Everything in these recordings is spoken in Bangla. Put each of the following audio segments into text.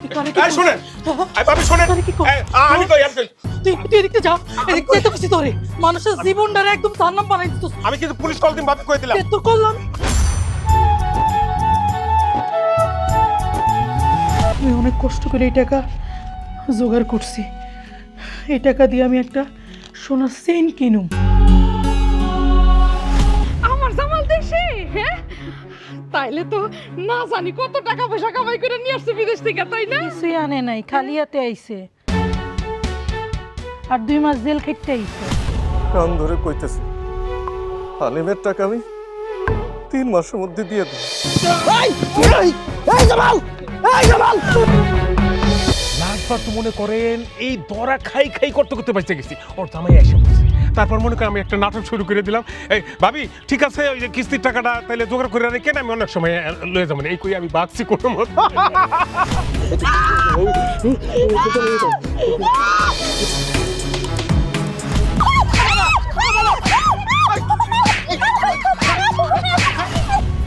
এই শুনেন, এই ভাবি শুনেন, আমি কই তুই এদিকে যা, এদিকে যেতে বসি তোরে। মানুষের জীবনটারে একদম জাহান্নাম বানাই দিছিস। আমি কিন্তু পুলিশ কল দিন ভাবি কই দিলাম। তো করলাম। আমি অনেক কষ্ট করে এই টাকা জোগাড় করছি। এই টাকা দিয়ে আমি একটা সোনার চেইন কিনুম। আমার জামাল দেশে, হ্যাঁ? তাইলে তো না জানি কত টাকা পয়সা কামাই করে নিয়ে আসছে বিদেশ থেকে, তাই না? কিছুই আনে নাই, খালি হাতে আইছে। আর 2 মাস জেল খেটতে আইছে। কান ধরে কইতেছে হালিমের টাকা আমি 3 মাসের মধ্যে দিয়ে দেব। লাস্টবার তো মনে করেন এই দরা খাই খাই করতে করতে বেঁচে গেছি, ওর জামাই এসে বলছে। তারপর মনে করেন আমি একটা নাটক শুরু করে দিলাম। এই ভাবি ঠিক আছে, ওই যে কিস্তির টাকাটা তাহলে জোগাড় করে রেখেন, আমি অনেক সময় লয়ে যাবেন। এই কই আমি বাগছি কোনো মত।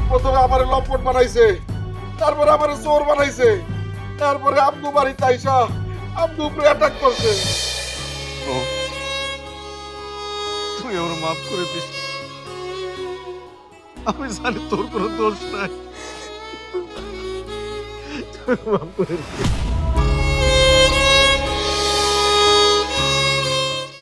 প্রথমে আমার লম্পট বানাইছে, তারপরে আমার চোর বানাইছে, তারপরে আব্দু বাড়ি তাইসা আব্দু উপরে অ্যাটাক করছে। তুই আমার মাফ করে দিস, আমি জানি তোর কোনো দোষ নাই, তুই মাফ করে দিস।